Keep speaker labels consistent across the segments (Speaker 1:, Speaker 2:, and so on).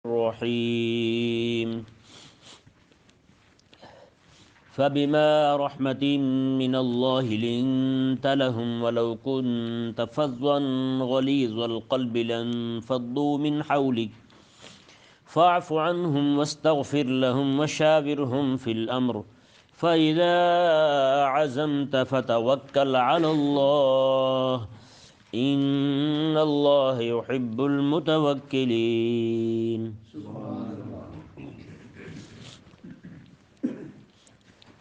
Speaker 1: الرحيم فبما رحمة من الله لنت لهم ولو كنت فظا غليظ القلب لانفضوا من حولك فاعف عنهم واستغفر لهم وشاورهم في الأمر فإذا عزمت فتوكل على الله إن الله يحب المتوكلين۔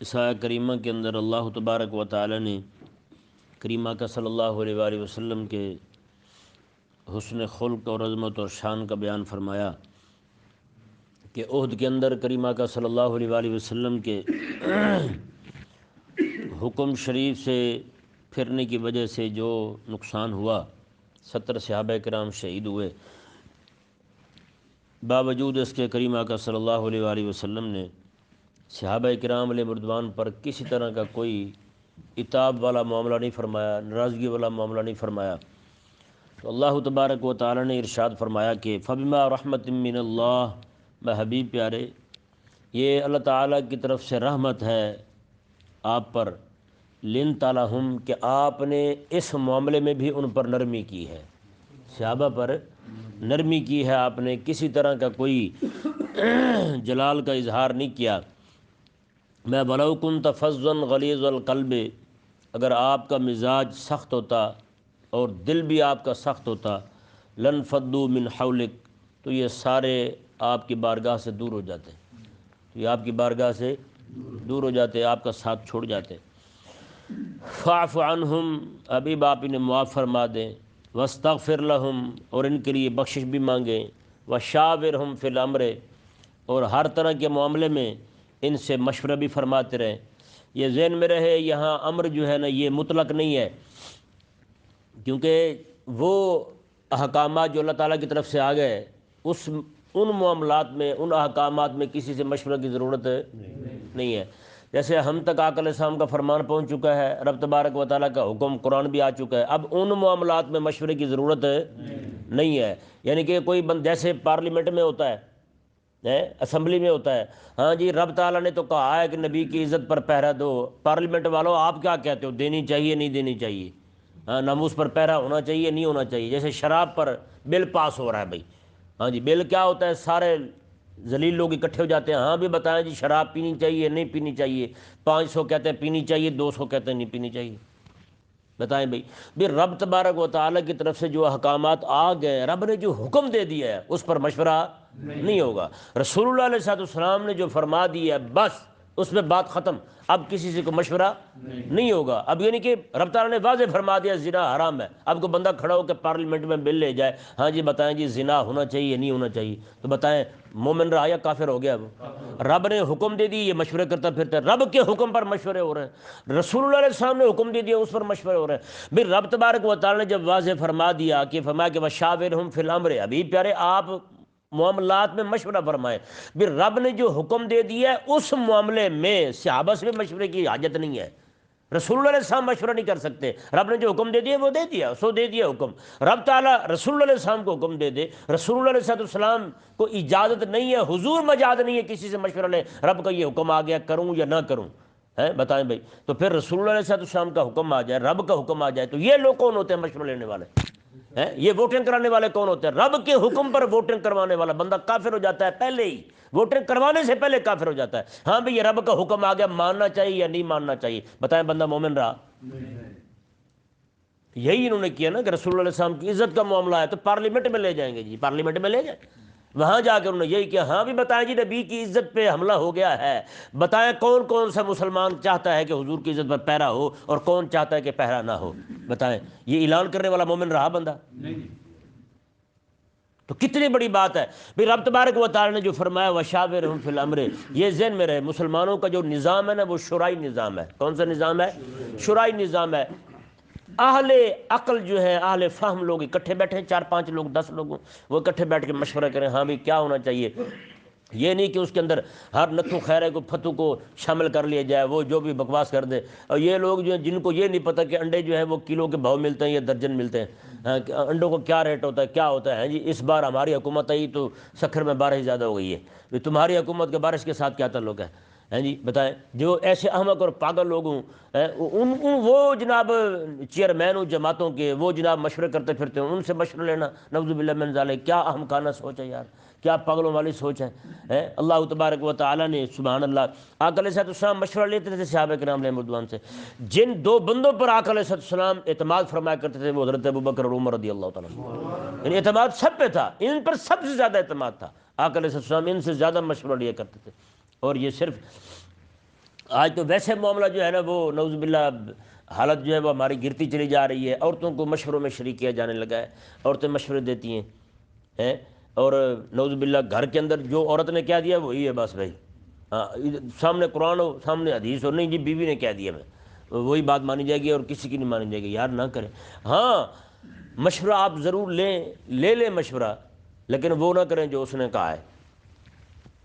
Speaker 1: اس آیت کریمہ کے اندر اللہ تبارک و تعالی نے کریمہ کا صلی اللہ علیہ وآلہ وسلم کے حسن خلق اور عظمت اور شان کا بیان فرمایا کہ عہد کے اندر کریمہ کا صلی اللہ علیہ وآلہ وسلم کے حکم شریف سے پھرنے کی وجہ سے جو نقصان ہوا، 70 صحابہ کرام شہید ہوئے، باوجود اس کے کریمہ کا صلی اللہ علیہ وآلہ وسلم نے صحابہ کرام علیہ مردوان پر کسی طرح کا کوئی عتاب والا معاملہ نہیں فرمایا، ناراضگی والا معاملہ نہیں فرمایا۔ تو اللہ تبارک و تعالی نے ارشاد فرمایا کہ فبما رحمت من اللہ، میں حبیب پیارے، یہ اللہ تعالیٰ کی طرف سے رحمت ہے آپ پر، لنت لہم، کہ آپ نے اس معاملے میں بھی ان پر نرمی کی ہے، صحابہ پر نرمی کی ہے آپ نے، کسی طرح کا کوئی جلال کا اظہار نہیں کیا۔ میں ولو کنت فظا غلیظ القلب، اگر آپ کا مزاج سخت ہوتا اور دل بھی آپ کا سخت ہوتا، لانفضوا من حولک، تو یہ سارے آپ کی بارگاہ سے دور ہو جاتے، تو یہ آپ کی بارگاہ سے دور ہو جاتے، آپ کا ساتھ چھوڑ جاتے۔ فاعف عنہم، ابھی آپ انہیں معاف فرما دیں، واستغفر لہم، اور ان کے لیے بخشش بھی مانگیں، وشاورہم فی الامر، اور ہر طرح کے معاملے میں ان سے مشورہ بھی فرماتے رہیں۔ یہ ذہن میں رہے، یہاں امر جو ہے نا یہ مطلق نہیں ہے، کیونکہ وہ احکامات جو اللہ تعالیٰ کی طرف سے آ گئے، ان معاملات میں، ان احکامات میں کسی سے مشورہ کی ضرورت نہیں ہے۔ جیسے ہم تک آقا علیہ السلام کا فرمان پہنچ چکا ہے، رب تبارک و تعالیٰ کا حکم قرآن بھی آ چکا ہے، اب ان معاملات میں مشورے کی ضرورت نہیں ہے۔ یعنی کہ کوئی جیسے پارلیمنٹ میں ہوتا ہے، اسمبلی میں ہوتا ہے، ہاں جی رب تعالیٰ نے تو کہا ہے کہ نبی کی عزت پر پہرا دو، پارلیمنٹ والوں آپ کیا کہتے ہو، دینی چاہیے نہیں دینی چاہیے؟ ہاں، ناموس پر پہرا ہونا چاہیے نہیں ہونا چاہیے؟ جیسے شراب پر بل پاس ہو رہا ہے بھائی، ہاں جی بل کیا ہوتا ہے، سارے ذلیل لوگ اکٹھے ہو جاتے ہیں، ہاں بھی بتائیں جی شراب پینی چاہیے نہیں پینی چاہیے؟ 500 کہتے ہیں پینی چاہیے، 200 کہتے ہیں نہیں پینی چاہیے، بتائیں بھائی۔ رب تبارک و تعالیٰ کی طرف سے جو احکامات آ گئے، رب نے جو حکم دے دیا ہے اس پر مشورہ نہیں ہوگا۔ رسول اللہ علیہ السلام نے جو فرما دیا ہے بس اس میں بات ختم، اب کسی سے کوئی مشورہ نہیں ہوگا۔ اب یعنی کہ رب تعالیٰ نے واضح فرما دیا زنا حرام ہے، اب کوئی بندہ کھڑا ہو کے پارلیمنٹ میں بل لے جائے، ہاں جی بتائیں جی زنا ہونا چاہیے نہیں ہونا چاہیے، تو بتائیں مومن رہا یا کافر ہو گیا؟ وہ رب نے حکم دے دی، یہ مشورے کرتا پھرتا ہے، رب کے حکم پر مشورے ہو رہے ہیں، رسول اللہ علیہ السلام نے حکم دے دیا اس پر مشورے ہو رہے ہیں۔ پھر رب تبارک و تعالیٰ نے جب واضح فرما دیا کہ فرمایا کہ وشاورہم فی الامر، ابھی پیارے آپ معاملات میں مشورہ فرمائیں، پھر رب نے جو حکم دے دیا ہے اس معاملے میں صحابہ سے مشورے کی حاجت نہیں ہے، رسول اللہ علیہ السلام مشورہ نہیں کر سکتے، رب نے جو حکم دے دیا وہ دے دیا، سو دے دیا حکم۔ رب تعالیٰ رسول اللہ علیہ السلام کو حکم دے دے، رسول اللہ علیہ السلام کو اجازت نہیں ہے، حضور مجاز نہیں ہے کسی سے مشورہ لیں، رب کا یہ حکم آ گیا کروں یا نہ کروں، ہے بتائیں بھائی۔ تو پھر رسول اللہ علیہ السلام کا حکم آ جائے، رب کا حکم آ جائے، تو یہ لوگ کون ہوتے ہیں مشورہ لینے والے؟ یہ ووٹنگ کرانے والے کون ہوتے ہیں؟ رب کے حکم پر ووٹنگ کروانے والا بندہ کافر ہو جاتا ہے پہلے ہی، ووٹنگ کروانے سے پہلے کافر ہو جاتا ہے۔ ہاں بھئی یہ رب کا حکم آ گیا، ماننا چاہیے یا نہیں ماننا چاہیے؟ بتائیں بندہ مومن رہا؟ یہی انہوں نے کیا نا کہ رسول اللہ علیہ السلام کی عزت کا معاملہ ہے تو پارلیمنٹ میں لے جائیں گے، جی پارلیمنٹ میں لے جائیں، وہاں جا کے انہوں نے یہی کیا، ہاں بھی بتائیں جی نبی کی عزت پہ حملہ ہو گیا ہے، بتائیں کون کون سا مسلمان چاہتا ہے کہ حضور کی عزت پر پہرا ہو اور کون چاہتا ہے کہ پہرا نہ ہو؟ بتائیں یہ اعلان کرنے والا مومن رہا بندہ؟ تو کتنی بڑی بات ہے۔ پھر رب تبارک و تعالی نے جو فرمایا وشاورہم فی الامر، یہ ذہن میں رہے مسلمانوں کا جو نظام ہے نا وہ شورائی نظام ہے۔ کون سا نظام ہے؟ شورائی نظام ہے۔ اہل عقل جو ہے، اہل فہم لوگ اکٹھے بیٹھے، 4 5 لوگ 10 لوگ وہ اکٹھے بیٹھ کے مشورہ کریں، ہاں بھی کیا ہونا چاہیے، یہ نہیں کہ اس کے اندر ہر نتھو خیرے کو پھتو کو شامل کر لیا جائے، وہ جو بھی بکواس کر دے۔ اور یہ لوگ جو ہیں جن کو یہ نہیں پتہ کہ انڈے جو ہیں وہ کلو کے بھاؤ ملتے ہیں یا درجن ملتے ہیں، انڈوں کو کیا ریٹ ہوتا ہے، کیا ہوتا ہے۔ جی اس بار ہماری حکومت آئی تو سکھر میں بارش زیادہ ہو گئی ہے، تمہاری حکومت کے بارش کے ساتھ کیا تعلق ہے؟ جی بتائیں۔ جو ایسے احمق اور پاگل لوگ ہوں، وہ جناب چیئرمین ہوں جماعتوں کے، وہ جناب مشورے کرتے پھرتے ہیں، ان سے مشورہ لینا نعوذ باللہ من ذالک، کیا احمقانہ سوچ ہے یار، کیا پاگلوں والی سوچ ہے۔ اللہ تبارک و تعالیٰ نے سبحان اللہ، آقا علیہ السلام مشورہ لیتے تھے صحابہ کرام علیہ رضوان سے۔ جن دو بندوں پر آقا علیہ السلام اعتماد فرمایا کرتے تھے وہ حضرت ابوبکر اور عمر رضی اللہ تعالیٰ عنہ، یعنی اعتماد سب پہ تھا، ان پر سب سے زیادہ اعتماد تھا۔ آقا علیہ السلام ان سے زیادہ مشورہ لیا کرتے تھے۔ اور یہ صرف آج تو ویسے معاملہ جو ہے نا وہ نعوذ باللہ حالت جو ہے وہ ہماری گرتی چلی جا رہی ہے، عورتوں کو مشوروں میں شریک کیا جانے لگا ہے، عورتیں مشورے دیتی ہیں، اور نعوذ باللہ گھر کے اندر جو عورت نے کہہ دیا وہی ہے بس بھائی، ہاں سامنے قرآن ہو سامنے حدیث ہو، نہیں جی بیوی نے کہہ دیا میں، وہی بات مانی جائے گی اور کسی کی نہیں مانی جائے گی۔ یار نہ کریں، ہاں مشورہ آپ ضرور لیں مشورہ، لیکن وہ نہ کریں جو اس نے کہا ہے،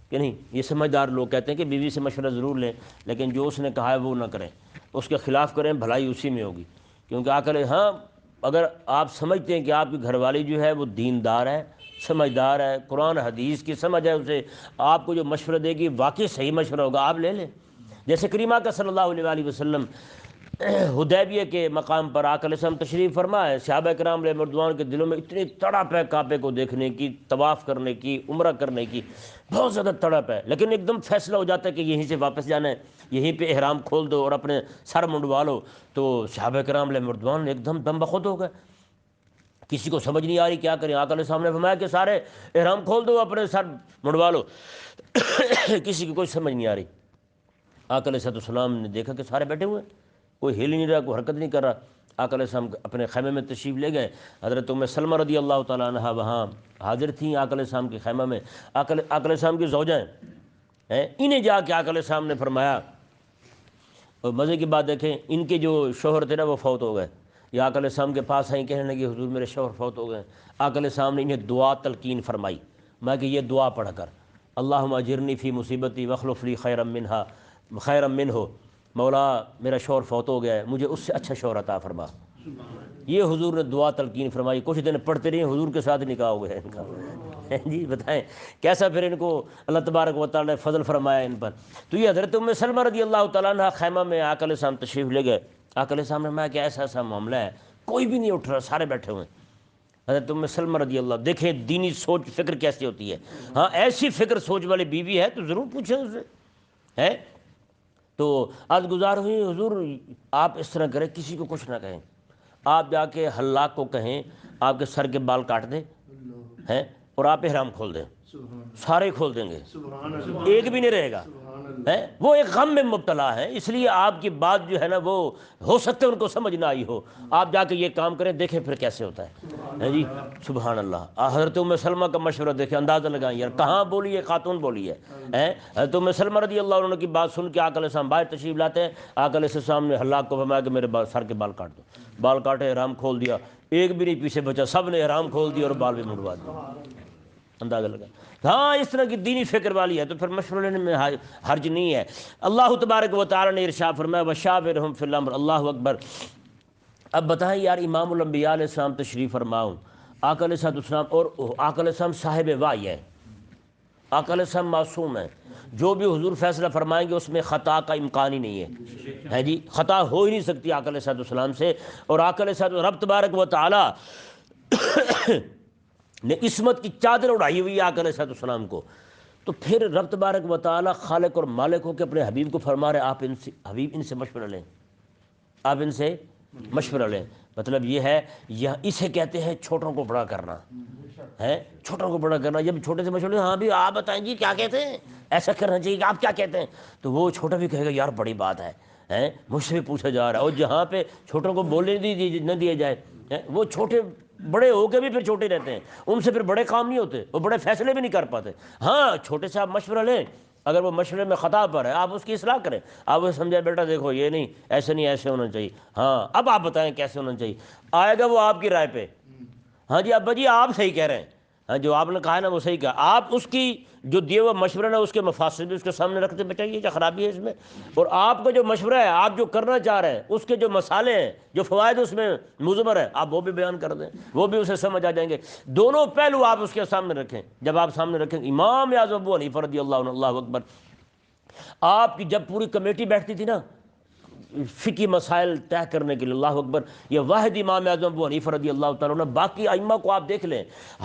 Speaker 1: کہ نہیں۔ یہ سمجھدار لوگ کہتے ہیں کہ بیوی سے مشورہ ضرور لیں لیکن جو اس نے کہا ہے وہ نہ کریں، اس کے خلاف کریں، بھلائی اسی میں ہوگی۔ کیونکہ ہاں اگر آپ سمجھتے ہیں کہ آپ کی گھر والی جو ہے وہ دیندار ہے، سمجھدار ہے، قرآن حدیث کی سمجھ ہے اسے، آپ کو جو مشورہ دے گی واقعی صحیح مشورہ ہوگا، آپ لے لیں۔ جیسے کریمہ کا صلی اللہ علیہ وآلہ وسلم حدیبیہ کے مقام پر آقا علیہ السلام تشریف فرما ہے، صحابہ کرام علیہ رضوان کے دلوں میں اتنی تڑپ ہے کعبے کو دیکھنے کی، طواف کرنے کی، عمرہ کرنے کی، بہت زیادہ تڑپ ہے، لیکن ایک دم فیصلہ ہو جاتا ہے کہ یہیں سے واپس جانا ہے، یہیں پہ احرام کھول دو اور اپنے سر منڈوا لو۔ تو صحابہ کرام علیہ رضوان ایک دم دم بخود ہو گئے، کسی کو سمجھ نہیں آ رہی کیا کریں۔ آقا علیہ السلام نے فرمایا کہ سارے احرام کھول دو، اپنے سر منڈوا لو، کسی کی کوئی سمجھ نہیں آ رہی۔ آقا علیہ السلام نے دیکھا کہ سارے بیٹھے ہوئے، کوئی ہل ہی نہیں رہا، کوئی حرکت نہیں کر رہا۔ آقا علیہ السلام اپنے خیمے میں تشریف لے گئے، حضرت ام سلمہ رضی اللہ تعالیٰ عنہ وہاں حاضر تھیں آقا علیہ السلام کے خیمہ میں، آقا علیہ السلام کی زوجہ ہیں، انہیں جا کے آقا علیہ السلام نے فرمایا، اور مزے کی بات دیکھیں، ان کے جو شوہر تھے نا وہ فوت ہو گئے، یہ آقا علیہ السلام کے پاس آئیں، کہنے لگے حضور میرے شوہر فوت ہو گئے۔ آقا علیہ السلام نے انہیں دعا تلقین فرمائی، میں کہ یہ دعا پڑھ کر، اللہم اجرنی فی مصیبتی واخلف لی خیرا منہ، مولا میرا شوہر فوت ہو گیا ہے، مجھے اس سے اچھا شوہر عطا فرما۔ یہ حضور نے دعا تلقین فرمائی، کچھ دن پڑھتے رہے، حضور کے ساتھ نکاح ہو گیا ان کا۔ جی بتائیں کیسا پھر ان کو اللہ تبارک و تعالیٰ نے فضل فرمایا ان پر۔ تو یہ حضرت ام سلمہ رضی اللہ تعالیٰ عنہ خیمہ میں آقا علیہ السلام تشریف لے گئے، آقا علیہ السلام نے فرمایا کہ ایسا معاملہ ہے، کوئی بھی نہیں اٹھ رہا، سارے بیٹھے ہوئے ہیں۔ حضرت ام سلمہ رضی اللہ، دیکھیں دینی سوچ فکر کیسی ہوتی ہے، ہاں ایسی فکر سوچ والی بیوی ہے تو ضرور پوچھیں اس سے، ہے تو آج گزار ہوئی حضور آپ اس طرح کریں، کسی کو کچھ نہ کہیں، آپ جا کے حلاق کو کہیں آپ کے سر کے بال کاٹ دیں ہیں اور آپ احرام کھول دیں، سارے کھول دیں گے، ایک بھی نہیں رہے گا، وہ ایک غم میں مبتلا ہے، اس لیے آپ کی بات جو ہے نا وہ ہو سکتا ہے ان کو سمجھ نہ آئی ہو، آپ جا کے یہ کام کریں، دیکھیں پھر کیسے ہوتا ہے جی سبحان اللہ۔ حضرت ام سلمہ کا مشورہ دیکھیں، اندازہ لگائیں یار کہاں بولی ہے، خاتون بولی ہے۔ حضرت ام سلمہ رضی اللہ عنہ کی بات سن کے آقا علیہ السلام باہر تشریف لاتے ہیں، آقا علیہ السلام نے حلاق کو فرمایا کہ میرے سر کے بال کاٹ دو، بال کاٹے، احرام کھول دیا، ایک بھی نہیں پیچھے بچا، سب نے احرام کھول دیا اور بال بھی منڈوا دیا، اندازہ لگا۔ ہاں اس طرح کی دینی فکر والی ہے تو پھر مشورہ لینے میں حرج نہیں ہے۔ اللہ تبارک و تعالی نے ارشاد فرمایا وشاورہم فی الامر، اللہ اکبر۔ اب بتائیں یار امام الانبیاء علیہ السلام تشریف فرماؤں، آقا علیہ السلام، اور آقا علیہ السلام صاحب وحی ہے، آقا علیہ السلام معصوم ہیں، جو بھی حضور فیصلہ فرمائیں گے اس میں خطا کا امکان ہی نہیں ہے جی، خطا ہو ہی نہیں سکتی آقا علیہ السلام سے، اور آقا علیہ السلام رب تبارک و تعالی نے عصمت کی چادر اڑائی ہوئی ہے آقا علیہ السلام کو، تو پھر رب تبارک و تعالی خالق اور مالک ہو کے اپنے حبیب کو فرما رہے آپ ان سے، حبیب ان سے مشورہ لیں، آپ ان سے مشورہ لیں، مطلب یہ ہے اسے کہتے ہیں چھوٹوں کو بڑا کرنا ہے، چھوٹوں کو بڑا کرنا، جب چھوٹے سے مشورہ لیں، ہاں بھی آپ بتائیں جی کیا کہتے ہیں، ایسا کرنا چاہیے کہ آپ کیا کہتے ہیں، تو وہ چھوٹا بھی کہے گا یار بڑی بات ہے، مجھ سے بھی پوچھا جا رہا ہے، اور جہاں پہ چھوٹوں کو بولنے نہ دیا جائے، وہ چھوٹے بڑے ہو کے بھی پھر چھوٹے رہتے ہیں، ان سے پھر بڑے کام نہیں ہوتے، وہ بڑے فیصلے بھی نہیں کر پاتے۔ ہاں چھوٹے سے آپ مشورہ لیں، اگر وہ مشورے میں خطا پر ہے آپ اس کی اصلاح کریں، آپ وہ سمجھائیں بیٹا دیکھو یہ نہیں ایسے نہیں ایسے ہونا چاہیے، ہاں اب آپ بتائیں کیسے ہونا چاہیے، آئے گا وہ آپ کی رائے پہ، ہاں جی ابا جی آپ صحیح کہہ رہے ہیں، ہاں جو آپ نے کہا ہے نا وہ صحیح کہا. آپ اس کی جو دیے ہوا مشورہ نا اس کے مفاسد بھی اس کے سامنے رکھتے بچائیے کیا خرابی ہے اس میں, اور آپ کا جو مشورہ ہے آپ جو کرنا چاہ رہے ہیں اس کے جو مسالے ہیں جو فوائد اس میں مضمر ہے آپ وہ بھی بیان کر دیں, وہ بھی اسے سمجھ آ جائیں گے. دونوں پہلو آپ اس کے سامنے رکھیں. جب آپ سامنے رکھیں امام اعظم ابو حنیفہ رضی اللہ عنہ, اللہ اکبر, آپ کی جب پوری کمیٹی بیٹھتی تھی نا فقہی مسائل طے کرنے کے لیے, اللہ اکبر, یہ واحد امام اعظم ابو حنیفہ رضی اللہ تعالیٰ عنہ, باقی ائمہ کو آپ دیکھ لیں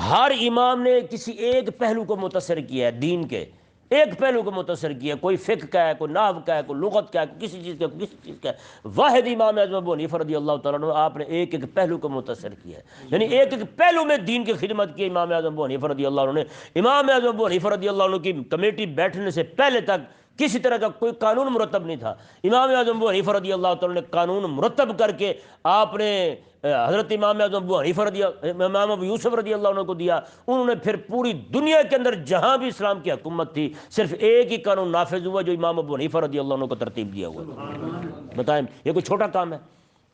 Speaker 1: ہر امام نے کسی ایک پہلو کو متاثر کیا ہے, دین کے ایک پہلو کو متاثر کیا ہے, کوئی فقہ کا ہے, کوئی نحو کا ہے, کوئی لغت کا ہے, کسی چیز کا, کسی چیز کا ہے. واحد امام اعظم ابو حنیفہ رضی اللہ تعالیٰ عنہ آپ نے ایک ایک پہلو کو متاثر کیا ہے, یعنی ایک ایک پہلو میں دین کی خدمت کی امام اعظم ابو حنیفہ رضی اللہ عنہ نے. امام اعظم ابو حنیفہ رضی اللہ عنہ کی کمیٹی بیٹھنے سے پہلے تک کسی طرح کا کوئی قانون مرتب نہیں تھا. امام اعظم ابو حنیفہ رضی اللہ تعالیٰ نے قانون مرتب کر کے آپ نے حضرت امام اعظم ابو حنیفہ امام ابو یوسف رضی اللہ عنہ کو دیا. انہوں نے پھر پوری دنیا کے اندر جہاں بھی اسلام کی حکومت تھی صرف ایک ہی قانون نافذ ہوا جو امام ابو حنیفہ رضی اللہ عنہ کو ترتیب دیا ہوا. بتائیں یہ کوئی چھوٹا کام ہے؟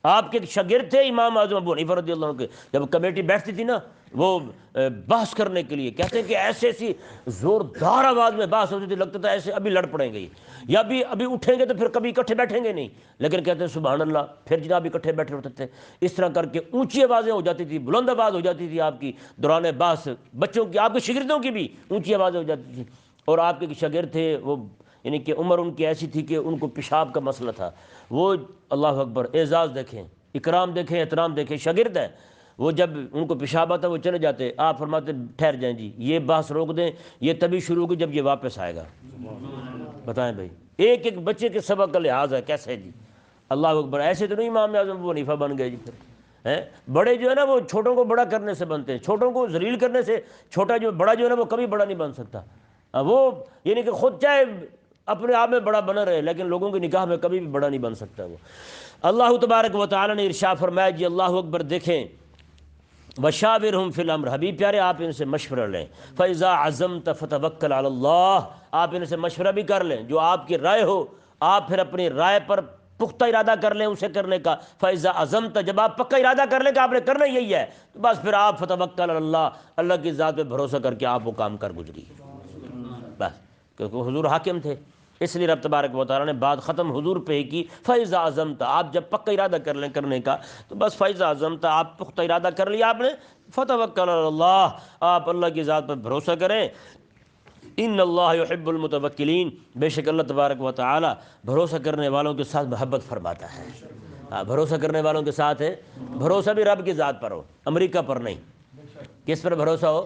Speaker 1: آپ کے شاگرد تھے امام اعظم ابو حنیفہ رضی اللہ عنہ کے, جب کمیٹی بیٹھتی تھی نا وہ بحث کرنے کے لیے, کہتے ہیں کہ ایسے ایسی زوردار آواز میں بحث ہوتی تھی, لگتا تھا ایسے ابھی لڑ پڑیں گے یا ابھی اٹھیں گے تو پھر کبھی اکٹھے بیٹھیں گے نہیں, لیکن کہتے ہیں سبحان اللہ, پھر جناب اکٹھے بیٹھے ہوتے تھے. اس طرح کر کے اونچی آوازیں ہو جاتی تھی, بلند آواز ہو جاتی تھی آپ کی دوران بحث, بچوں کی, آپ کے شاگردوں کی بھی اونچی آوازیں ہو جاتی تھی. اور آپ کے شاگرد تھے وہ, یعنی کہ عمر ان کی ایسی تھی کہ ان کو پیشاب کا مسئلہ تھا. وہ اللہ اکبر اعزاز دیکھیں, اکرام دیکھیں, احترام دیکھیں, شاگرد ہے وہ, جب ان کو پیشاب آتا وہ چلے جاتے, آپ فرماتے ٹھہر جائیں جی, یہ بحث روک دیں, یہ تبھی شروع ہوگی جب یہ واپس آئے گا. بتائیں بھائی, ایک ایک بچے کے سبق کا لحاظ ہے کیسے جی, اللہ اکبر. ایسے تو نہیں امام اعظم ابو حنیفہ بن گئے جی. پھر بڑے جو ہے نا وہ چھوٹوں کو بڑا کرنے سے بنتے ہیں, چھوٹوں کو ذلیل کرنے سے چھوٹا جو بڑا جو ہے نا وہ کبھی بڑا نہیں بن سکتا. وہ یعنی کہ خود چاہے اپنے آپ میں بڑا بنا رہے لیکن لوگوں کی نگاہ میں کبھی بھی بڑا نہیں بن سکتا وہ. اللہ تبارک و تعالی نے ارشاد فرمایا جی, اللہ اکبر, دیکھیں وشاورہم فی الامر, حبیب پیارے آپ ان سے مشورہ لیں. فاذا عزمت فتوکل علی اللہ, آپ ان سے مشورہ بھی کر لیں, جو آپ کی رائے ہو آپ پھر اپنی رائے پر پختہ ارادہ کر لیں اسے کرنے کا. فاذا عزمت, جب آپ پکا ارادہ کر لیں کہ آپ نے کرنا یہی ہے تو بس پھر آپ فتوکل علی اللہ, اللہ کی ذات پہ بھروسہ کر کے آپ وہ کام کر گزری بس, کیونکہ حضور حاکم تھے, اس لیے رب تبارک و تعالیٰ نے بات ختم حضور پہ ہی کی. فاذا عزمت, آپ جب پکا ارادہ کر لیں کرنے کا تو بس فاذا عزمت, آپ پختہ ارادہ کر لیا آپ نے, فتوکل علی اللہ, آپ اللہ کی ذات پر بھروسہ کریں. ان اللہ یحب المتوکلین, بے شک اللہ تبارک و تعالیٰ بھروسہ کرنے والوں کے ساتھ محبت فرماتا ہے. بھروسہ کرنے والوں کے ساتھ ہے, بھروسہ بھی رب کی ذات پر ہو, امریکہ پر نہیں. کس پر بھروسہ ہو؟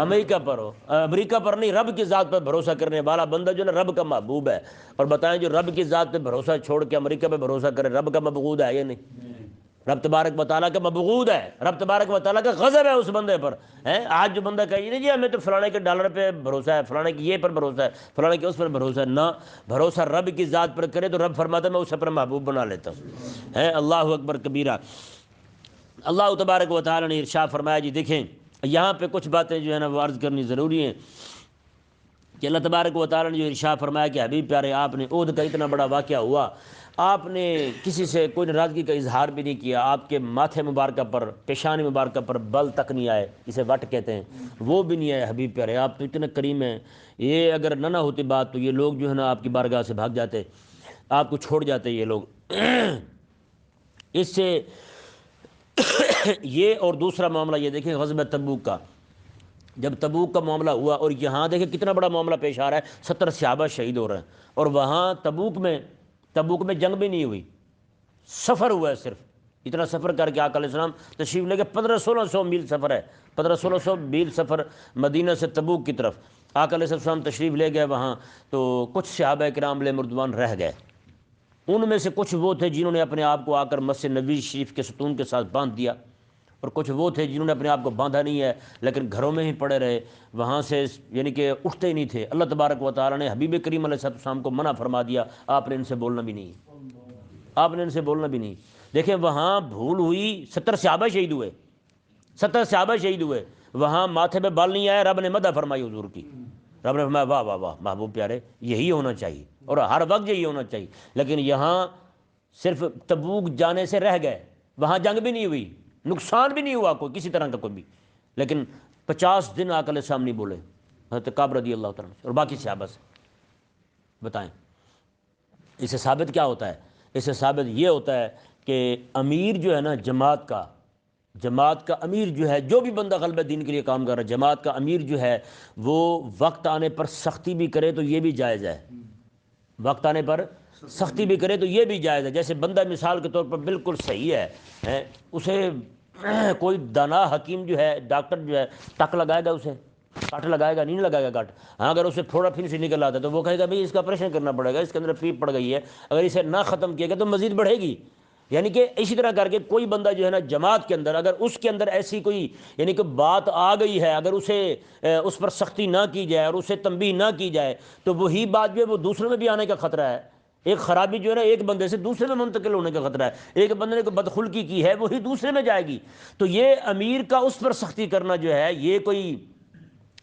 Speaker 1: امریکہ پر ہو, امریکہ پر نہیں, رب کی ذات پر بھروسہ کرنے والا بندہ جو نا رب کا محبوب ہے. اور بتائیں جو رب کی ذات پہ بھروسہ چھوڑ کے امریکہ پہ بھروسہ کرے, رب کا مبغوض ہے یا نہیں؟ رب تبارک و تعالیٰ کا مبغوض ہے, رب تبارک و تعالیٰ کا غضب ہے اس بندے پر. آج جو بندہ کہے نہیں جی ہمیں تو فلانے کے ڈالر پہ بھروسہ ہے, فلانے کی یہ پر بھروسہ ہے, فلانے کے اس پر بھروسہ ہے, نہ, بھروسہ رب کی ذات پر کرے تو رب فرماتا ہے میں اسے اپنا محبوب بنا لیتا ہوں. اللہ اکبر کبیرہ. اللہ تبارک و تعالیٰ نے ارشاد فرمایا جی, دیکھیں یہاں پہ کچھ باتیں جو ہے نا وہ عرض کرنی ضروری ہیں کہ اللہ تبارک و تعالیٰ نے جو ارشاد فرمایا کہ حبیب پیارے آپ نے عہد کا اتنا بڑا واقعہ ہوا, آپ نے کسی سے کوئی ناراضگی کا اظہار بھی نہیں کیا, آپ کے ماتھے مبارکہ پر, پیشانی مبارکہ پر بل تک نہیں آئے, اسے وٹ کہتے ہیں, وہ بھی نہیں آئے. حبیب پیارے آپ تو اتنے کریم ہیں, یہ اگر نہ ہوتی بات تو یہ لوگ جو ہے نا آپ کی بارگاہ سے بھاگ جاتے, آپ کو چھوڑ جاتے یہ لوگ. اس سے یہ اور دوسرا معاملہ یہ دیکھیں غزوہ تبوک کا, جب تبوک کا معاملہ ہوا, اور یہاں دیکھیں کتنا بڑا معاملہ پیش آ رہا ہے, 70 صحابہ شہید ہو رہے ہیں, اور وہاں تبوک میں جنگ بھی نہیں ہوئی, سفر ہوا ہے صرف. اتنا سفر کر کے آقا علیہ السلام تشریف لے کے 1500-1600 میل سفر ہے, 1500-1600 میل سفر مدینہ سے تبوک کی طرف. آقا علیہ السلام تشریف لے گئے وہاں, تو کچھ صحابہ کرام علیہ رضوان رہ گئے. ان میں سے کچھ وہ تھے جنہوں نے اپنے آپ کو آ کر مسجد نبوی شریف کے ستون کے ساتھ باندھ دیا, اور کچھ وہ تھے جنہوں نے اپنے آپ کو باندھا نہیں ہے لیکن گھروں میں ہی پڑے رہے, وہاں سے یعنی کہ اٹھتے ہی نہیں تھے. اللہ تبارک و تعالیٰ نے حبیب کریم علیہ السلام کو منع فرما دیا, آپ نے ان سے بولنا بھی نہیں, آپ نے ان سے بولنا بھی نہیں. دیکھیں وہاں بھول ہوئی, 70 صحابہ شہید ہوئے, 70 صحابہ شہید ہوئے, وہاں ماتھے پہ بال نہیں آیا, رب نے مدح فرمائی حضور کی, رب نے فرمایا واہ واہ واہ محبوب پیارے یہی ہونا چاہیے, اور ہر وقت یہی ہونا چاہیے. لیکن یہاں صرف تبوک جانے سے رہ گئے, وہاں جنگ بھی نہیں ہوئی, نقصان بھی نہیں ہوا کوئی کسی طرح کا کوئی بھی, لیکن 50 دن آقا علیہ السلام نہیں بولے حضرت کعب رضی اللہ تعالیٰ عنہ اور باقی صحابہ سے۔ بتائیں اس سے ثابت کیا ہوتا ہے؟ اس سے ثابت یہ ہوتا ہے کہ امیر جو ہے نا جماعت کا امیر جو ہے، جو بھی بندہ غلبہ دین کے لیے کام کر رہا ہے، جماعت کا امیر جو ہے وہ وقت آنے پر سختی بھی کرے تو یہ بھی جائز ہے، وقت آنے پر سختی بھی کرے تو یہ بھی جائز ہے۔ جیسے بندہ مثال کے طور پر بالکل صحیح ہے، اسے کوئی دانا حکیم جو ہے، ڈاکٹر جو ہے، ٹک لگائے گا، اسے کٹ لگائے گا، نہیں لگائے گا کٹ؟ ہاں اگر اسے تھوڑا پھر سے نکل آتا ہے تو وہ کہے گا بھئی اس کا آپریشن کرنا پڑے گا، اس کے اندر پیپ پڑ گئی ہے، اگر اسے نہ ختم کیا گیا تو مزید بڑھے گی۔ یعنی کہ اسی طرح کر کے کوئی بندہ جو ہے نا جماعت کے اندر، اگر اس کے اندر ایسی کوئی یعنی کہ بات آ گئی ہے، اگر اس پر سختی نہ کی جائے اور اسے تنبیہ نہ کی جائے تو وہی بات جو ہے وہ دوسرے میں بھی آنے کا خطرہ ہے۔ ایک خرابی جو ہے نا ایک بندے سے دوسرے میں منتقل ہونے کا خطرہ ہے، ایک بندے نے کوئی بدخلقی کی ہے وہی دوسرے میں جائے گی۔ تو یہ امیر کا اس پر سختی کرنا جو ہے یہ کوئی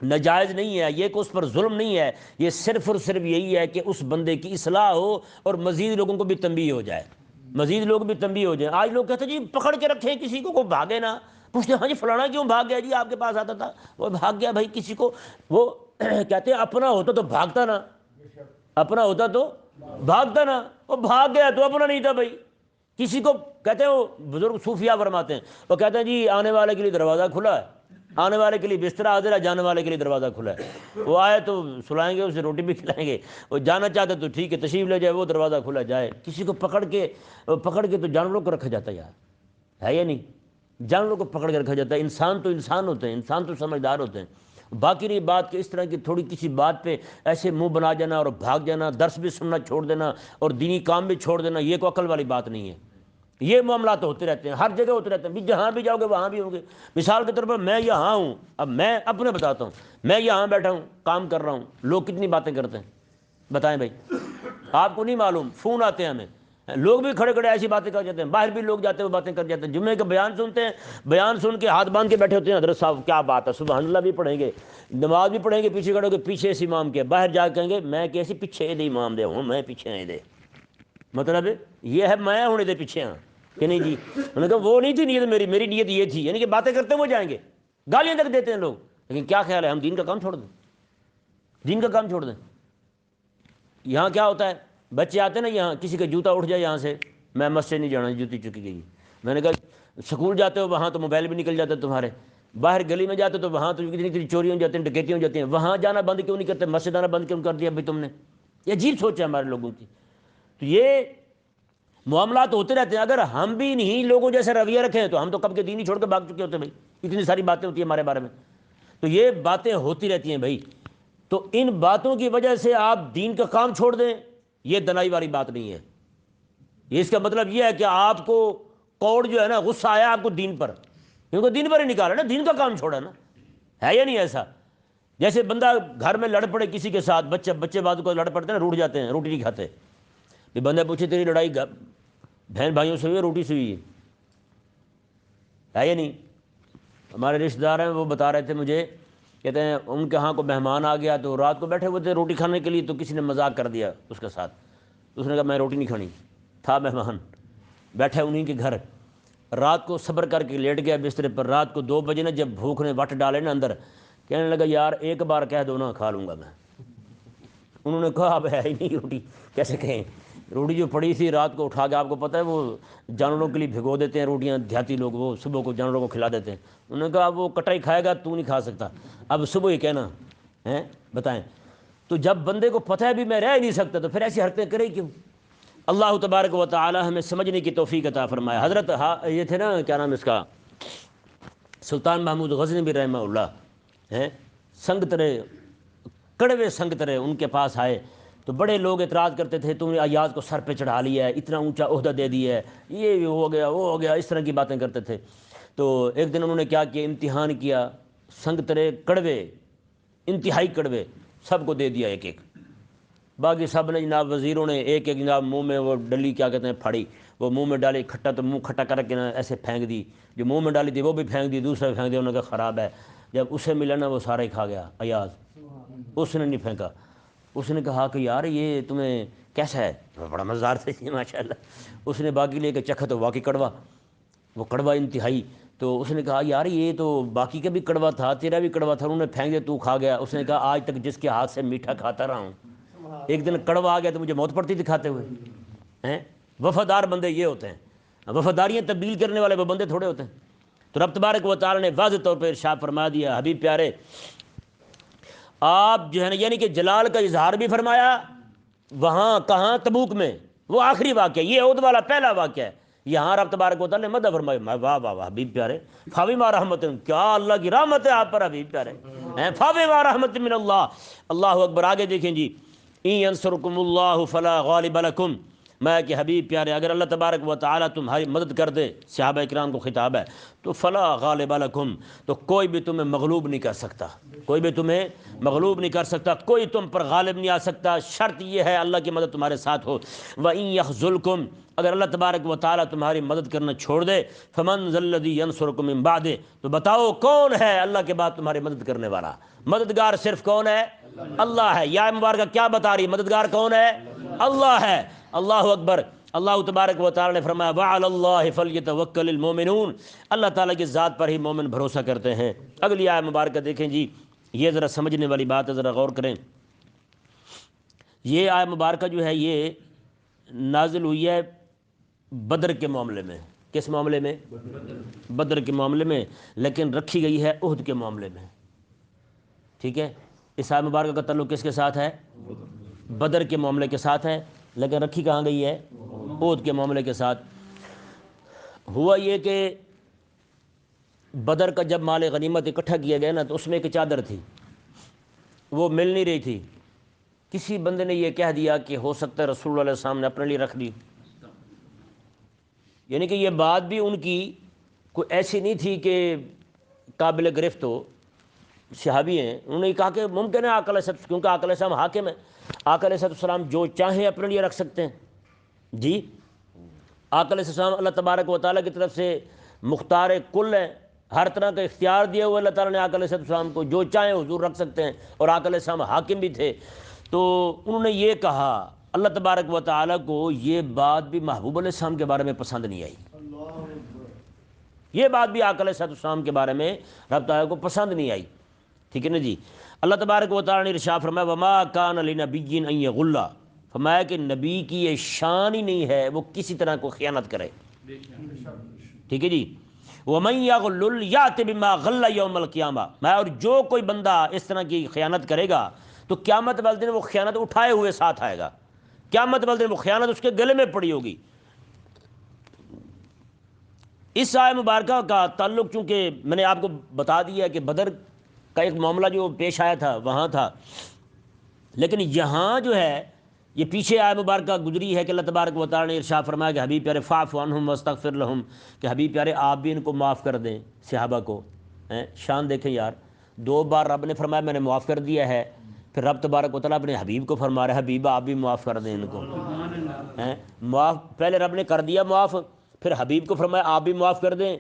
Speaker 1: ناجائز نہیں ہے، یہ کوئی اس پر ظلم نہیں ہے، یہ صرف اور صرف یہی ہے کہ اس بندے کی اصلاح ہو اور مزید لوگوں کو بھی تنبیہ ہو جائے، مزید لوگ بھی تنبیہ ہو جائیں۔ آج لوگ کہتے ہیں جی پکڑ کے رکھیں کسی کو بھاگے نہ، پوچھتے ہیں ہاں جی فلانا کیوں بھاگ گیا؟ جی آپ کے پاس آتا تھا وہ بھاگ گیا۔ بھائی کسی کو وہ کہتے ہیں اپنا ہوتا تو بھاگتا نا، اپنا ہوتا تو بھاگتا نا، وہ بھاگ گیا تو اپنا نہیں تھا بھائی۔ کسی کو کہتے ہیں، وہ بزرگ صوفیہ فرماتے ہیں، وہ کہتے ہیں جی آنے والے کے لیے دروازہ کھلا ہے، آنے والے کے لیے بستر حاضر ہے، جانے والے کے لیے دروازہ کھلا ہے۔ وہ آئے تو سلائیں گے، اسے روٹی بھی کھلائیں گے، وہ جانا چاہتے تو ٹھیک ہے تشریف لے جائے، وہ دروازہ کھلا جائے۔ کسی کو پکڑ کے تو جانوروں کو رکھا جاتا ہے یار، ہے یا نہیں؟ جانوروں کو پکڑ کے رکھا جاتا ہے۔ انسان تو انسان ہوتے ہیں، انسان تو سمجھدار ہوتے ہیں۔ باقی رہی بات کہ اس طرح کی تھوڑی کسی بات پہ ایسے منہ بنا جانا اور بھاگ جانا، درس بھی سننا چھوڑ دینا اور دینی کام بھی چھوڑ دینا، یہ کوئی عقل والی بات نہیں ہے۔ یہ معاملات ہوتے رہتے ہیں، ہر جگہ ہوتے رہتے ہیں، بھی جہاں بھی جاؤ گے وہاں بھی ہوں گے۔ مثال کے طور پر میں یہاں ہوں، اب میں اپنے بتاتا ہوں، میں یہاں بیٹھا ہوں کام کر رہا ہوں، لوگ کتنی باتیں کرتے ہیں بتائیں بھائی؟ آپ کو نہیں معلوم، فون آتے ہیں ہمیں، لوگ بھی کھڑے کھڑے ایسی باتیں کر جاتے ہیں، باہر بھی لوگ جاتے ہیں وہ باتیں کر جاتے ہیں۔ جمعے کا بیان سنتے ہیں، بیان سن کے ہاتھ باندھ کے بیٹھے ہوتے ہیں، حضرت صاحب کیا بات ہے، سبحان اللہ بھی پڑھیں گے، نماز بھی پڑھیں گے، پیچھے کھڑے ہو کے پیچھے اس امام کے، باہر جا کے کہیں گے میں کیسی پیچھے دے امام دے ہوں، میں پیچھے نہیں دے، مطلب یہ ہے میں ہونے دے پیچھے ہاں کہ نہیں جی؟ انہوں نے کہا وہ نہیں تھی نیت میری نیت یہ تھی، یعنی کہ باتیں کرتے وہ جائیں گے، گالیاں تک دیتے ہیں لوگ، لیکن کیا خیال ہے ہم دین کا کام چھوڑ دیں؟ دین کا کام چھوڑ دیں؟ یہاں کیا ہوتا ہے، بچے آتے ہیں نا، یہاں کسی کا جوتا اٹھ جائے یہاں سے، میں مسجد نہیں جانا، جوتی چکی گئی۔ میں نے کہا سکول جاتے ہو وہاں تو موبائل بھی نکل جاتا ہے تمہارے، باہر گلی میں جاتے تو وہاں تو کتنی چوری ہو جاتی ہیں، ڈکیتی ہو جاتی ہیں، وہاں جانا بند کیوں نہیں کرتے، مسجد آنا بند کیوں کر دیا بھائی تم نے؟ یہ عجیب سوچ ہے ہمارے لوگوں کی۔ تو یہ معاملات ہوتے رہتے ہیں۔ اگر ہم بھی نہیں لوگوں جیسے رویہ رکھیں تو ہم تو کب کے دین ہی چھوڑ کے بھاگ چکے ہوتے ہیں بھائی، اتنی ساری باتیں ہوتی ہیں ہمارے بارے میں۔ تو یہ باتیں ہوتی رہتی ہیں بھائی، تو ان باتوں کی وجہ سے آپ دین کا کام چھوڑ دیں، یہ دنائی والی بات نہیں ہے۔ اس کا مطلب یہ ہے کہ آپ کو کوڑ جو ہے نا، غصہ آیا آپ کو دین پر، کیونکہ دین پر ہی نکالا نا، دین کا کام چھوڑا نا، ہے یا نہیں ایسا؟ جیسے بندہ گھر میں لڑ پڑے کسی کے ساتھ، بچے بعد کو لڑ پڑتے ہیں، روٹ جاتے ہیں، روٹی نہیں کھاتے، بھی بندہ پوچھے تیری لڑائی بہن بھائیوں سے ہوئی ہے روٹی سے ہوئی ہے یا نہیں؟ ہمارے رشتہ دار ہیں، وہ بتا رہے تھے مجھے، کہتے ہیں ان کے ہاں کو مہمان آ گیا تو رات کو بیٹھے ہوئے تھے روٹی کھانے کے لیے، تو کسی نے مذاق کر دیا اس کے ساتھ، اس نے کہا میں روٹی نہیں کھانی، تھا مہمان بیٹھے انہیں کے گھر، رات کو صبر کر کے لیٹ گیا بسترے پر، رات کو 2 بجے نا جب بھوک نے وٹ ڈالے نا اندر، کہنے لگا یار ایک بار کہہ دو نا کھا لوں گا میں۔ انہوں نے کہا اب ہے ہی نہیں روٹی، کیسے کہیں؟ روٹی جو پڑی تھی رات کو اٹھا کے، آپ کو پتہ ہے وہ جانوروں کے لیے بھگو دیتے ہیں روٹیاں، دیہاتی لوگ، وہ صبح کو جانوروں کو کھلا دیتے ہیں۔ انہوں نے کہا وہ کٹائی کھائے گا تو نہیں کھا سکتا، اب صبح ہی کہنا ہے، بتائیں۔ تو جب بندے کو پتہ ہے بھی میں رہ ہی نہیں سکتا تو پھر ایسی حرکتیں کرے کیوں؟ اللہ تبارک و تعالی ہمیں سمجھنے کی توفیق عطا فرمائے۔ حضرت یہ تھے نا، کیا نام اس کا، سلطان محمود غزنوی رحمہ اللہ ہیں، سنگترے، کڑوے سنگترے ان کے پاس آئے تو بڑے لوگ اعتراض کرتے تھے تم نے ایاز کو سر پہ چڑھا لیا ہے، اتنا اونچا عہدہ دے دیا ہے، یہ ہو گیا وہ ہو گیا، اس طرح کی باتیں کرتے تھے۔ تو ایک دن انہوں نے کیا کیا، امتحان کیا، سنگترے کڑوے، انتہائی کڑوے، سب کو دے دیا ایک ایک، باقی سب نے جناب وزیروں نے ایک ایک جناب منہ میں وہ ڈلی کیا کہتے ہیں پھاڑی، وہ منہ میں ڈالی، کھٹا تو منہ کھٹا کر کے نا ایسے پھینک دی، جو منہ میں ڈالی تھی وہ بھی پھینک دی، دوسرا بھی پھینک دیا، انہوں نے کہا خراب ہے۔ جب اسے ملا نا وہ سارا ہی کھا گیا ایاز، اس نے نہیں پھینکا۔ اس نے کہا کہ یار یہ تمہیں کیسا ہے؟ بڑا مزدار تھا ماشاء اللہ۔ اس نے باقی لے کے چکھا تو واقعی کڑوا، وہ کڑوا انتہائی۔ تو اس نے کہا یار یہ تو باقی کا بھی کڑوا تھا، تیرا بھی کڑوا تھا، انہوں نے پھینک دیا، تو کھا گیا۔ اس نے کہا آج تک جس کے ہاتھ سے میٹھا کھاتا رہا ہوں، ایک دن کڑوا آ گیا تو مجھے موت پڑتی تھی کھاتے ہوئے ہیں۔ وفادار بندے یہ ہوتے ہیں، وفاداریاں تبدیل کرنے والے وہ بندے تھوڑے ہوتے ہیں۔ تو رب تبارک و تعالی نے واضح طور پہ ارشاد فرما دیا، حبیب پیارے آپ جو ہے نا، یعنی کہ جلال کا اظہار بھی فرمایا وہاں، کہاں؟ تبوک میں، وہ آخری واقعہ، یہ عہد والا پہلا واقعہ ہے۔ یہاں رب تبارک و تعالی نے مدح فرمائی، واہ واہ واہ حبیب پیارے، فَبِمَا رحمت، کیا اللہ کی رحمت ہے آپ پر حبیب پیارے، فَبِمَا رحمت من اللہ۔ اللہ اکبر۔ آگے دیکھیں جی، اِن يَنصُرْكُمُ اللَّهُ فَلَا غَالِبَ لَكُمْ، میں کہ حبیب پیارے اگر اللہ تبارک و تعالی تمہاری مدد کر دے، صحابہ کرام کو خطاب ہے، تو فلا غالب لکم، تو کوئی بھی تمہیں مغلوب نہیں کر سکتا، کوئی بھی تمہیں مغلوب نہیں کر سکتا، کوئی تم پر غالب نہیں آ سکتا، شرط یہ ہے اللہ کی مدد تمہارے ساتھ ہو۔ وَإِن يَخْذُلْكُمْ، اگر اللہ تبارک و تعالی تمہاری مدد کرنا چھوڑ دے، فَمَنْ ذَا الَّذِي يَنْصُرُكُم مِّن بَعْدِهِ، تو بتاؤ کون ہے اللہ کے بعد تمہاری مدد کرنے والا؟ مددگار صرف کون ہے؟ اللہ ہے۔ یا مبارکہ کیا بتا رہی؟ مددگار کون ہے؟ اللہ ہے۔ اللہ اکبر۔ اللہ تبارک و تعالی نے فرمایا وَعَلَى اللَّهِ فَلْيَتَوَكَّلِ الْمُؤْمِنُونَ، اللہ تعالیٰ کی ذات پر ہی مومن بھروسہ کرتے ہیں۔ اگلی آیت مبارکہ دیکھیں جی، یہ ذرا سمجھنے والی بات ہے، ذرا غور کریں۔ یہ آیت مبارکہ جو ہے یہ نازل ہوئی ہے بدر کے معاملے میں۔ کس معاملے میں؟ بدر کے معاملے میں، لیکن رکھی گئی ہے احد کے معاملے میں، ٹھیک ہے؟ اس آیت مبارکہ کا تعلق کس کے ساتھ ہے؟ بدر کے معاملے کے ساتھ ہے، لیکن رکھی کہاں گئی ہے؟ احد کے معاملے کے ساتھ۔ ہوا یہ کہ بدر کا جب مال غنیمت اکٹھا کیا گیا نا، تو اس میں ایک چادر تھی، وہ مل نہیں رہی تھی۔ کسی بندے نے یہ کہہ دیا کہ ہو سکتا ہے رسول اللہ علیہ السلام نے اپنے لیے رکھ دی، یعنی کہ یہ بات بھی ان کی کوئی ایسی نہیں تھی کہ قابل گرفت ہو۔ صحابی ہیں، انہوں نے کہا کہ ممکن ہے آقا علیہ السلام، کیونکہ آقا علیہ السلام حاکم ہے، آقا علیہ السلام جو چاہیں اپنے لیے رکھ سکتے ہیں۔ جی، آقا علیہ السلام اللہ تبارک و تعالیٰ کی طرف سے مختار کل ہے، ہر طرح کا اختیار دیا ہوا اللہ تعالیٰ نے آقا علیہ السلام کو، جو چاہیں حضور رکھ سکتے ہیں، اور آقا علیہ السلام حاکم بھی تھے۔ تو انہوں نے یہ کہا، اللہ تبارک و تعالیٰ کو یہ بات بھی محبوب علیہ السلام کے بارے میں پسند نہیں آئی، یہ بات بھی آقا علیہ السلام کے بارے میں رب تعالیٰ کو پسند نہیں آئی، ٹھیک ہے نا جی۔ اللہ تبارک و تعالیٰ نے ارشاد فرمایا وما کان لنبی ان یغل، فرمایا کہ نبی کی یہ شان ہی نہیں ہے وہ کسی طرح کو خیانت کرے، ٹھیک ہے جی۔ ومن یغل یأت بما غل یوم القیامہ، میں اور جو کوئی بندہ اس طرح کی خیانت کرے گا تو قیامت والے دن وہ خیانت اٹھائے ہوئے ساتھ آئے گا، قیامت والے دن وہ خیانت اس کے گلے میں پڑی ہوگی۔ اس آیت مبارکہ کا تعلق چونکہ میں نے آپ کو بتا دیا کہ بدر کا ایک معاملہ جو پیش آیا تھا وہاں تھا، لیکن یہاں جو ہے یہ پیچھے آیت مبارکہ گزری ہے کہ اللہ تبارک و تعالی نے ارشاد فرمایا کہ حبیب پیارے فاعف عنہم واستغفر لہم، کہ حبیب پیارے آپ بھی ان کو معاف کر دیں، صحابہ کو۔ شان دیکھیں یار، دو بار رب نے فرمایا میں نے معاف کر دیا ہے، پھر رب تبارک و تعالیٰ اپنے حبیب کو فرما رہا ہے حبیبہ آپ بھی معاف کر دیں ان کو۔ معاف پہلے رب نے کر دیا معاف، پھر حبیب کو فرمایا آپ بھی معاف کر دیں،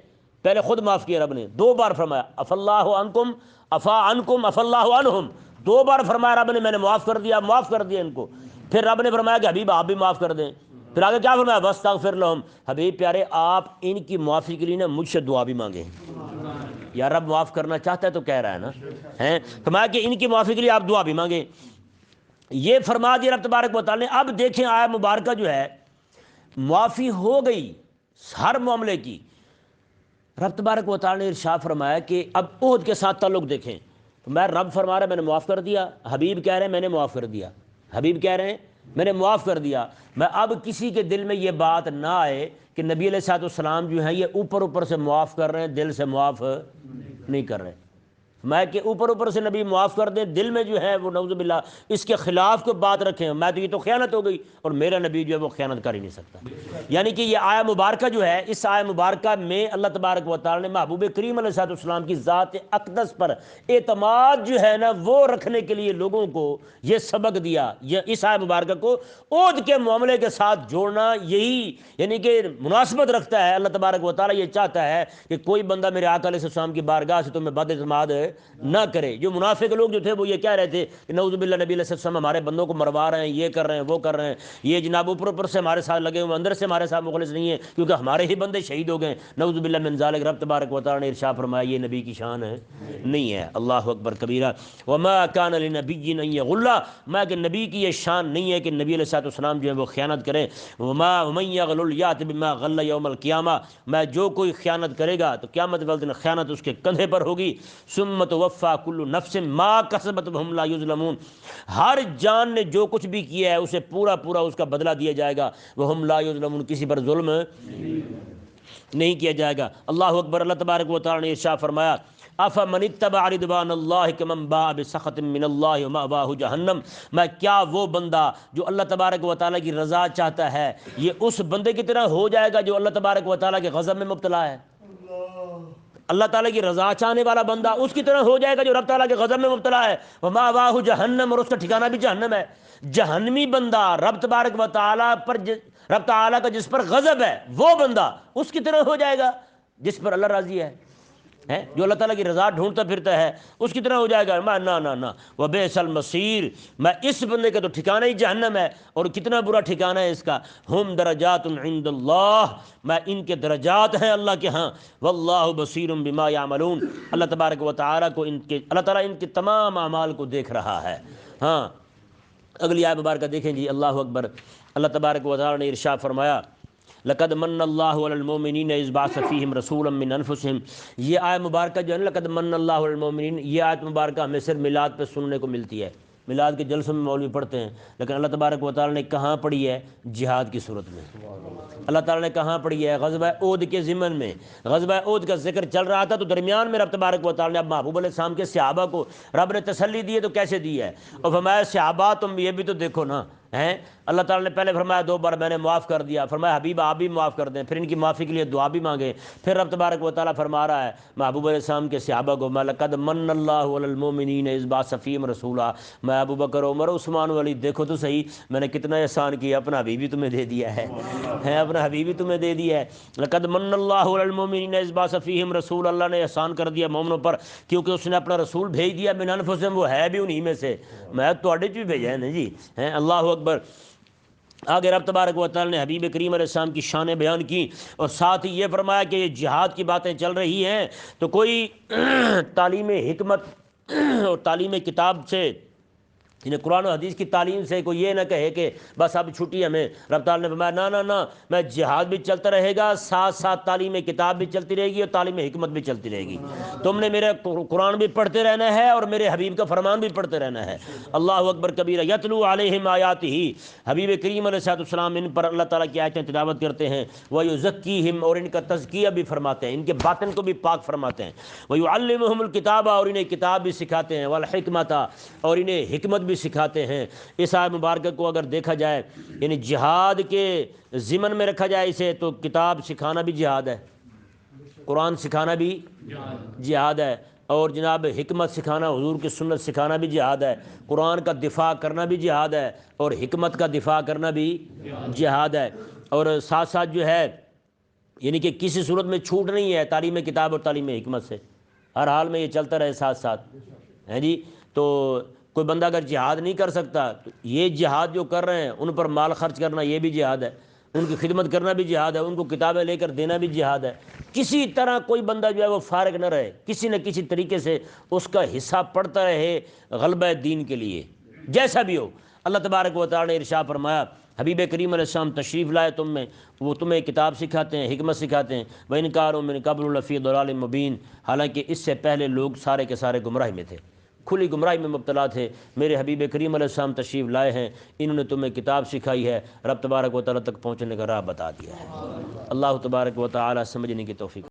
Speaker 1: پہلے خود معاف کیا رب نے، دو بار فرمایا عفا اللہ عنکم عفا عنکم عفا اللہ عنہم، دو بار فرمایا رب نے میں نے معاف کر دیا، معاف کر دیا ان کو۔ پھر رب نے فرمایا کہ حبیب آپ بھی معاف کر دیں، پھر آگے کیا فرمایا واستغفر لہم، حبیب پیارے آپ ان کی معافی کے لیے نا مجھ سے دعا بھی مانگیں۔ یا رب معاف کرنا چاہتا ہے تو کہہ رہا ہے نا، فرمایا کہ ان کی معافی کے لیے آپ دعا بھی مانگیں، یہ فرما دیا رب تبارک و تعالی نے۔ اب دیکھیں آیت مبارکہ جو ہے معافی ہو گئی ہر معاملے کی، رب تبارک و تعالی نے ارشاد فرمایا کہ اب عہد کے ساتھ تعلق دیکھیں، میں رب فرما رہا ہے میں نے معاف کر دیا، حبیب کہہ رہے ہیں میں نے معاف کر دیا، حبیب کہہ رہے ہیں میں نے معاف کر دیا۔ میں اب کسی کے دل میں یہ بات نہ آئے کہ نبی علیہ السلام جو ہیں یہ اوپر اوپر سے معاف کر رہے ہیں، دل سے معاف نہیں کر رہے، میں کہ اوپر اوپر سے نبی معاف کر دیں، دل میں جو ہے وہ نعوذ باللہ اس کے خلاف کوئی بات رکھیں، میں تو یہ تو خیانت ہو گئی، اور میرا نبی جو ہے وہ خیانت کر ہی نہیں سکتا۔ یعنی کہ یہ آیت مبارکہ جو ہے، اس آیت مبارکہ میں اللہ تبارک و تعالی نے محبوب کریم علیہ السلام کی ذات اقدس پر اعتماد جو ہے نا وہ رکھنے کے لیے لوگوں کو یہ سبق دیا، یہ اس آیت مبارکہ کو عہد کے معاملے کے ساتھ جوڑنا یہی یعنی کہ مناسبت رکھتا ہے۔ اللہ تبارک و تعالی یہ چاہتا ہے کہ کوئی بندہ میرے آقا علیہ السلام کی بارگاہ سے تمہیں بد اعتماد نہ کرے۔ جو منافق لوگ جو تھے وہ یہ کہہ رہے تھے کہ نعوذ باللہ نبی علیہ السلام ہمارے بندوں کو مروا رہے ہیں، یہ کر رہے ہیں، وہ کر رہے ہیں، یہ جناب اوپر سے ہمارے ساتھ لگے ہوئے، اندر سے ہمارے ساتھ مخلص نہیں ہے کیونکہ ہمارے ہی بندے شہید ہو گئے، نعوذ باللہ من ذالک۔ رب تبارک و تعالی نے ارشاد فرمایا یہ نبی کی شان ہے نہیں ہے۔ اللہ اکبر کبیرہ۔ وما کان لنبی ان یغل، میں کہ نبی کی یہ شان نہیں ہے کہ نبی علیہ الصلوۃ والسلام جو ہے وہ خیانت کریں۔ ومن یغل یأت بما غل یوم القیامہ، میں جو کوئی خیانت کرے گا تو قیامت والے دن خیانت اس کے کندھے پر ہوگی۔ ثم توفی کل نفس ما کسبت وہم لا یظلمون، ہر جان نے جو کچھ بھی کیا ہے اسے پورا پورا اس کا بدلہ دیا جائے گا۔ وہم لا یظلمون، کسی پر ظلم نہیں کیا جائے گا۔ اللہ اکبر۔ اللہ تبارک و تعالی نے ارشاد فرمایا افمن اتبع رضوان اللہ کمن باء بسخط من اللہ ومأواہ جہنم، میں کیا وہ بندہ جو اللہ تبارک و تعالی کی رضا چاہتا ہے یہ اس بندے کی طرح ہو جائے گا جو اللہ تبارک و تعالی کے غضب میں مبتلا ہے؟ اللہ تعالیٰ کی رضا چاہنے والا بندہ اس کی طرح ہو جائے گا جو رب تعالیٰ کے غضب میں مبتلا ہے۔ ومأواہ جہنم، اور اس کا ٹھکانہ بھی جہنم ہے۔ جہنمی بندہ رب تبارک و تعالیٰ پر رب تعالیٰ کا جس پر غضب ہے وہ بندہ اس کی طرح ہو جائے گا جس پر اللہ راضی ہے، جو اللہ تعالیٰ کی رضا ڈھونڈتا پھرتا ہے اس کی طرح ہو جائے گا۔ نہ وبئس المصیر، میں اس بندے کا تو ٹھکانہ ہی جہنم ہے، اور کتنا برا ٹھکانہ ہے اس کا۔ ہم درجات عند اللہ، میں ان کے درجات ہیں اللہ کے ہاں۔ واللہ بصیر بما یعملون، اللہ تبارک و تعالیٰ کو اللہ تعالیٰ ان کے تمام اعمال کو دیکھ رہا ہے۔ ہاں اگلی آیت مبارکہ دیکھیں جی۔ اللہ اکبر۔ اللہ تبارک و تعالیٰ نے ارشاد فرمایا لقد من اللہ علی المؤمنین اذ بعث فیہم رسولا من انفسہم، یہ آیت مبارکہ جو ہے نا لقد من اللہ علی المؤمنین، یہ آیت مبارکہ ہمیں صرف میلاد پہ سننے کو ملتی ہے، میلاد کے جلسوں میں مولوی پڑھتے ہیں، لیکن اللہ تبارک و تعالیٰ نے کہاں پڑھی ہے؟ جہاد کی صورت میں۔ اللہ تعالیٰ نے کہاں پڑھی ہے؟ غزوہ احد کے ضمن میں۔ غزوہ احد کا ذکر چل رہا تھا تو درمیان میں رب تبارک و تعالیٰ نے اب محبوب علیہ السلام کے صحابہ کو رب نے تسلی دی ہے تو کیسے دی ہے؟ اور فرمایا صحابہ تم یہ بھی تو دیکھو نا، ہیں اللہ تعالیٰ نے پہلے فرمایا 2 بار میں نے معاف کر دیا، فرمایا حبیب آپ بھی معاف کر دیں، پھر ان کی معافی کے لیے دعا بھی مانگے، پھر رب تبارک و تعالیٰ فرما رہا ہے محبوب علیہ السلام کے صحابہ کو لقد من اللہ علی المؤمنین اذ بعث فیہم رسولا، میں ابو بکر عمر عثمان والی دیکھو تو صحیح میں نے کتنا احسان کیا، اپنا حبیب بھی تمہیں دے دیا ہے، اپنا حبیب بھی تمہیں دے دیا ہے۔ لقد من اللہ علی المؤمنین اذ بعث فیہم رسول، اللہ نے احسان کر دیا مومنوں پر کیونکہ اس نے اپنا رسول بھیج دیا من انفسہم، وہ ہے بھی انہی میں سے، میں تواڈے چ بھی بھیجا ہے نا جی، اللہ اکبر۔ آگے رب تبارک و تعالیٰ نے حبیب کریم علیہ السلام کی شانیں بیان کی اور ساتھ ہی یہ فرمایا کہ یہ جہاد کی باتیں چل رہی ہیں تو کوئی تعلیم حکمت اور تعلیم کتاب سے انہیں قرآن و حدیث کی تعلیم سے کوئی یہ نہ کہے کہ بس اب چھٹی ہمیں، رب تعالیٰ نے فرمایا نہ میں جہاد بھی چلتا رہے گا، ساتھ ساتھ تعلیم کتاب بھی چلتی رہے گی اور تعلیم حکمت بھی چلتی رہے گی، تم نے میرے قرآن بھی پڑھتے رہنا ہے اور میرے حبیب کا فرمان بھی پڑھتے رہنا ہے۔ اللہ اکبر کبیرہ۔ یتلو علیہم آیاتہ، حبیب کریم علیہ السلام ان پر اللہ تعالیٰ کی آیتیں تلاوت کرتے ہیں، ویزکیہم، اور ان کا تزکیہ بھی فرماتے ہیں، ان کے باطن کو بھی پاک فرماتے ہیں، ویعلمہم الکتاب، اور انہیں کتاب بھی سکھاتے ہیں، والحکمت، اور انہیں حکمت بھی سکھاتے ہیں۔ اس آیت مبارکہ کو اگر دیکھا جائے یعنی جہاد کے ضمن میں رکھا جائے اسے تو کتاب سکھانا بھی جہاد ہے، قرآن سکھانا بھی جہاد ہے، اور جناب حکمت سکھانا، حضور کی سنت سکھانا بھی جہاد ہے، قرآن کا دفاع کرنا بھی جہاد ہے، اور حکمت کا دفاع کرنا بھی جہاد ہے، اور ساتھ ساتھ جو ہے یعنی کہ کسی صورت میں چھوٹ نہیں ہے تعلیم کتاب اور تعلیم حکمت سے، ہر حال میں یہ چلتا رہے ساتھ ساتھ، ہیں جی۔ تو کوئی بندہ اگر جہاد نہیں کر سکتا تو یہ جہاد جو کر رہے ہیں ان پر مال خرچ کرنا یہ بھی جہاد ہے، ان کی خدمت کرنا بھی جہاد ہے، ان کو کتابیں لے کر دینا بھی جہاد ہے۔ کسی طرح کوئی بندہ جو ہے وہ فارغ نہ رہے، کسی نہ کسی طریقے سے اس کا حصہ پڑتا رہے غلبہ دین کے لیے، جیسا بھی ہو۔ اللہ تبارک و تعالی نے ارشاد فرمایا حبیب کریم علیہ السلام تشریف لائے تم میں، وہ تمہیں کتاب سکھاتے ہیں، حکمت سکھاتے ہیں، وَإِنْ كَانُوا مِنْ قَبْلُ لَفِي ضَلَالٍ مُبِينٍ، حالانکہ اس سے پہلے لوگ سارے کے سارے گمراہی میں تھے، کھلی گمراہی میں مبتلا تھے، میرے حبیب کریم علیہ السلام تشریف لائے ہیں، انہوں نے تمہیں کتاب سکھائی ہے، رب تبارک و تعالیٰ تک پہنچنے کا راہ بتا دیا ہے۔ اللہ تبارک و تعالیٰ سمجھنے کی توفیق